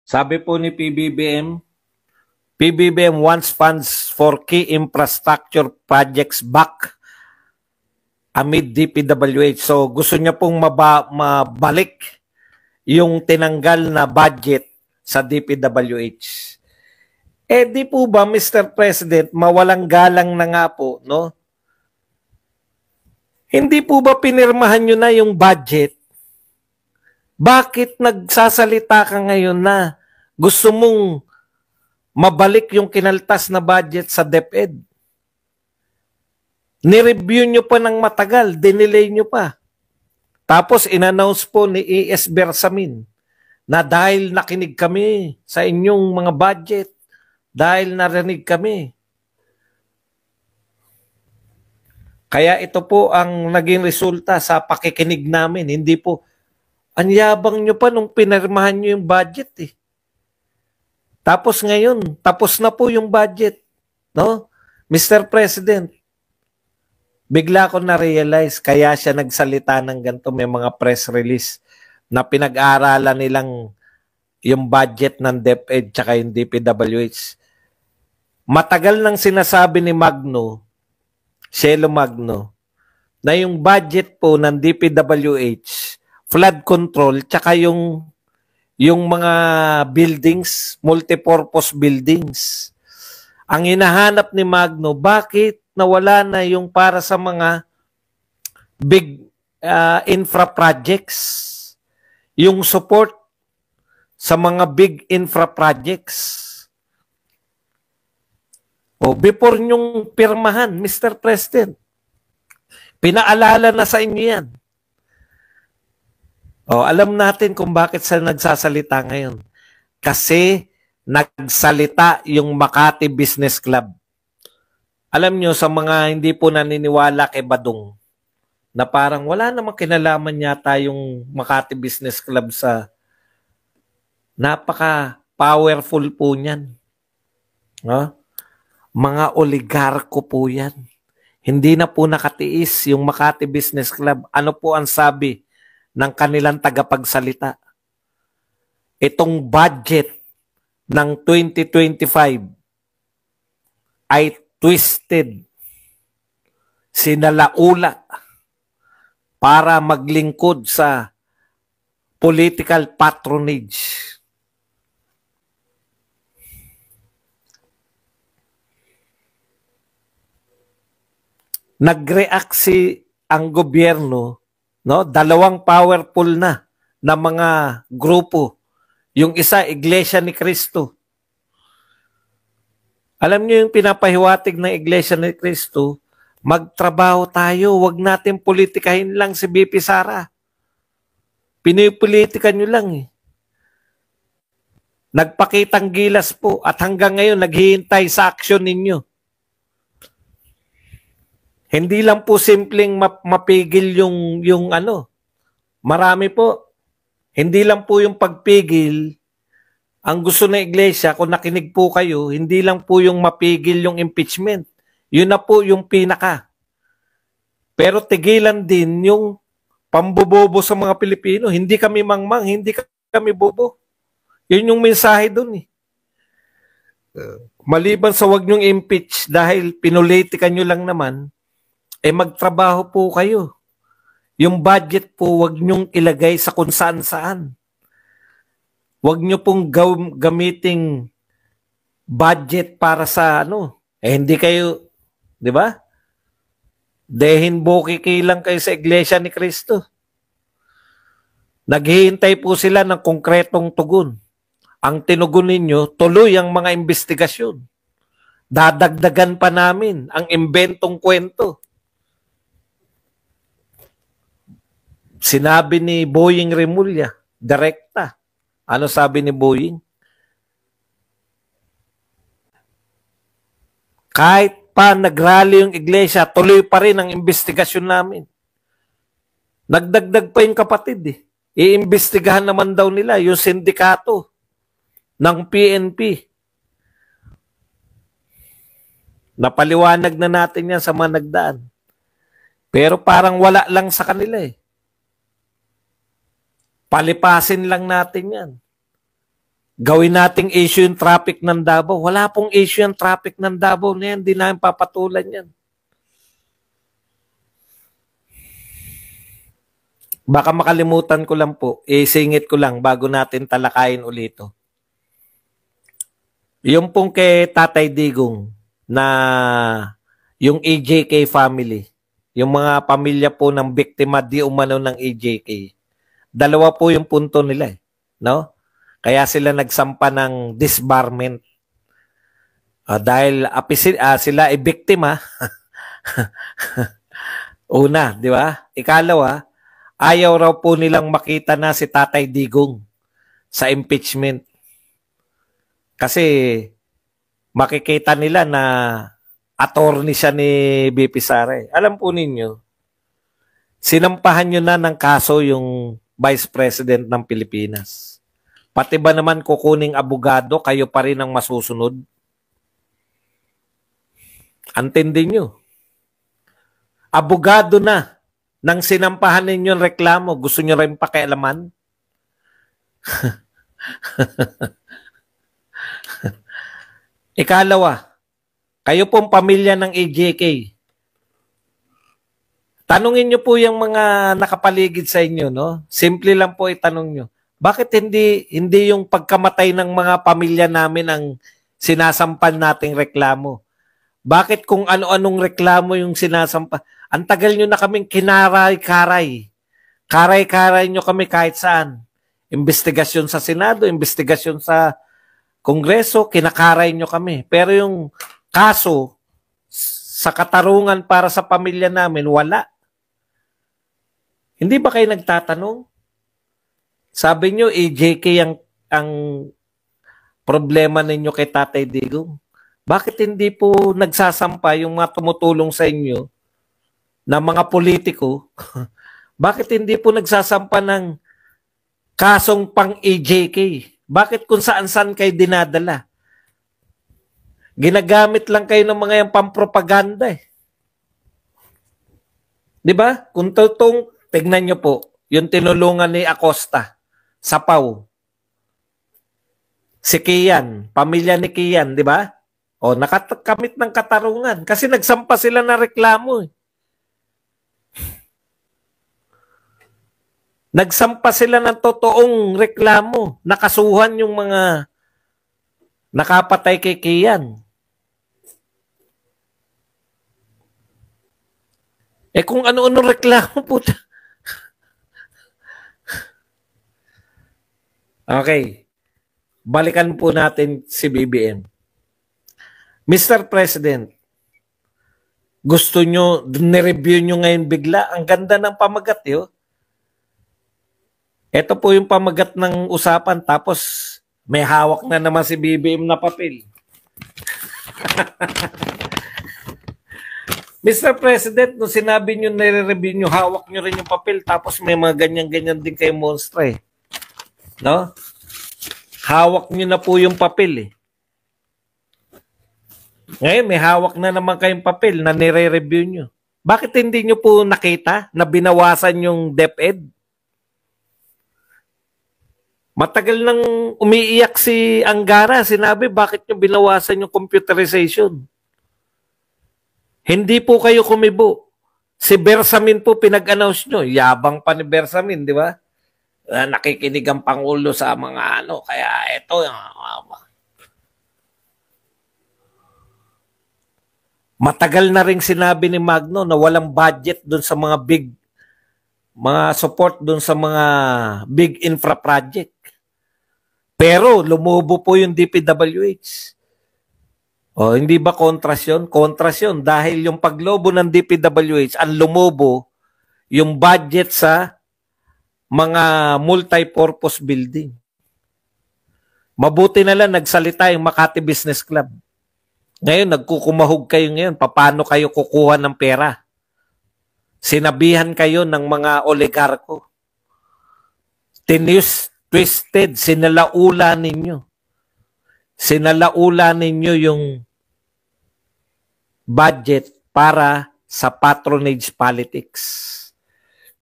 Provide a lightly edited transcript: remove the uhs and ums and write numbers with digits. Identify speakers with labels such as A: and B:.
A: Sabi po ni PBBM wants funds for key infrastructure projects back amid DPWH. So gusto niya pong mabalik yung tinanggal na budget sa DPWH. Eh di po ba, Mr. President, mawalang galang na nga po, no? Hindi po ba pinirmahan nyo na yung budget? Bakit nagsasalita ka ngayon na gusto mong mabalik yung kinaltas na budget sa DepEd? Nireview nyo pa ng matagal, dinelay nyo pa. Tapos in-announce po ni E.S. Bersamin na dahil nakinig kami sa inyong mga budget, dahil narinig kami. Kaya ito po ang naging resulta sa pakikinig namin. Hindi po, anyabang nyo pa nung pinirmahan nyo yung budget eh. Tapos ngayon, tapos na po yung budget. No? Mr. President, bigla ko na-realize, kaya siya nagsalita ng ganito, may mga press release na pinag-aaralan nilang yung budget ng DepEd tsaka yung DPWH. Matagal nang sinasabi ni Cielo Magno, na yung budget po ng DPWH, flood control, tsaka yung mga buildings, multipurpose buildings. Ang hinahanap ni Magno, bakit nawala na yung para sa mga big infra projects, yung support sa mga big infra projects. O, before nyong pirmahan, Mr. President, pinaalala na sa inyo yan. O, alam natin kung bakit siya nagsasalita ngayon. Kasi nagsalita yung Makati Business Club. Alam nyo, sa mga hindi po naniniwala kay Badong, na parang wala namang kinalaman yata yung Makati Business Club sa napaka-powerful po niyan. No? Mga oligarko po yan. Hindi na po nakatiis yung Makati Business Club. Ano po ang sabi ng kanilang tagapagsalita? Itong budget ng 2025 ay twisted, sinalaula para maglingkod sa political patronage. Nag-react ang gobyerno, no? Dalawang powerful na mga grupo. Yung isa, Iglesia ni Cristo. Alam niyo yung pinapahiwatig ng Iglesia ni Cristo, magtrabaho tayo, wag natin politikahin lang si BP Sara. Pinipolitika nyo lang eh. Nagpakitang gilas po at hanggang ngayon naghihintay sa aksyon ninyo. Hindi lang po simpleng mapigil yung ano. Marami po. Hindi lang po yung pagpigil. Ang gusto ng iglesia, kung nakinig po kayo, hindi lang po yung mapigil yung impeachment. Yun na po yung pinaka. Pero tigilan din yung pambobobo sa mga Pilipino. Hindi kami mangmang, hindi kami bobo. Yun yung mensahe dun eh. Maliban sa wag nyong impeach dahil pinolitikan nyo lang naman, eh magtrabaho po kayo. Yung budget po, wag nyong ilagay sa kung saan-saan. Wag nyo pong gamiting budget para sa ano. Eh hindi kayo, di ba? Dehin bokiki lang kayo sa Iglesia ni Cristo. Naghihintay po sila ng konkretong tugon. Ang tinugon ninyo, tuloy ang mga investigasyon. Dadagdagan pa namin ang imbentong kwento. Sinabi ni Boying Remulla, direkta. Ano sabi ni Boying? Kahit pa nagrally yung iglesia, tuloy pa rin ang investigasyon namin. Nagdagdag pa yung kapatid eh. Iimbestigahan naman daw nila yung sindikato ng PNP. Napaliwanag na natin yan sa mga nagdaan. Pero parang wala lang sa kanila eh. Palipasin lang natin yan. Gawin nating issue yung traffic ng Davao. Wala pong issue yung traffic ng Davao na yan. Hindi namin papatulan yan. Baka makalimutan ko lang po, isingit ko lang bago natin talakayin ulito. Yung pong kay Tatay Digong na yung AJK family, yung mga pamilya po ng biktima di umano ng AJK, dalawa po yung punto nila, no? Kaya sila nagsampa ng disbarment. Dahil sila ay biktima. Una, di ba? Ikalawa, ayaw raw po nilang makita na si Tatay Digong sa impeachment. Kasi makikita nila na attorney siya ni BP Sara. Alam po ninyo, sinampahan nyo na ng kaso yung Vice President ng Pilipinas. Pati ba naman kukuning abogado, kayo pa rin ang masusunod? Antindi nyo. Abogado na nang sinampahan ninyo yung reklamo, gusto nyo rin pakialaman? Ikalawa, kayo pong pamilya ng AJK. Tanungin nyo po yung mga nakapaligid sa inyo, no? Simple lang po itanong nyo. Bakit hindi yung pagkamatay ng mga pamilya namin ang sinasampan nating reklamo? Bakit kung ano-anong reklamo yung sinasampa? Ang tagal nyo na kaming kinaray-karay. Karay-karay nyo kami kahit saan. Investigasyon sa Senado, investigasyon sa Kongreso, kinakaray nyo kami. Pero yung kaso sa katarungan para sa pamilya namin, wala. Hindi ba kayo nagtatanong? Sabi nyo, AJK ang problema ninyo kay Tatay Digong. Bakit hindi po nagsasampa yung mga tumutulong sa inyo na mga politiko? Bakit hindi po nagsasampa ng kasong pang AJK? Bakit kung saan-saan kayo dinadala? Ginagamit lang kayo ng mga yung pampropaganda eh. Di ba? Kung totoong, tignan nyo po, yung tinulungan ni Acosta sa Pau. Si Kian, pamilya ni Kian, di ba? O, nakakamit ng katarungan kasi nagsampa sila na reklamo eh. Nagsampa sila ng totoong reklamo. Nakasuhan yung mga nakapatay kay Kian. Kung ano-ano reklamo po. Okay. Balikan po natin si BBM. Mr. President, gusto nyo, nireview nyo ngayon bigla. Ang ganda ng pamagat yun. Ito po yung pamagat ng usapan tapos may hawak na naman si BBM na papel. Mr. President, nung sinabi nyo nire-review nyo, hawak nyo rin yung papel tapos may mga ganyan-ganyan din kay Monstre. No? Hawak nyo na po yung papel eh. Ngayon, may hawak na naman kayong papel na nire-review nyo. Bakit hindi nyo po nakita na binawasan yung DepEd? Matagal nang umiiyak si Angara. Sinabi, bakit nyo binawasan yung computerization? Hindi po kayo kumibo. Si Bersamin po pinag-announce nyo. Yabang pa ni Bersamin, di ba? Nakikinig ang Pangulo sa mga ano. Kaya ito, matagal na rin sinabi ni Magno na walang budget doon sa mga support doon sa mga big infra project. Pero lumubo po yung DPWH. O, hindi ba kontras yun? Kontras yun dahil yung paglobo ng DPWH, ang lumubo yung budget sa mga multi-purpose building. Mabuti na lang nagsalita yung Makati Business Club. Ngayon, nagkukumahog kayo ngayon. Paano kayo kukuha ng pera? Sinabihan kayo ng mga oligarko. Twisted, sinalaula ninyo. Sinalaula ninyo yung budget para sa patronage politics.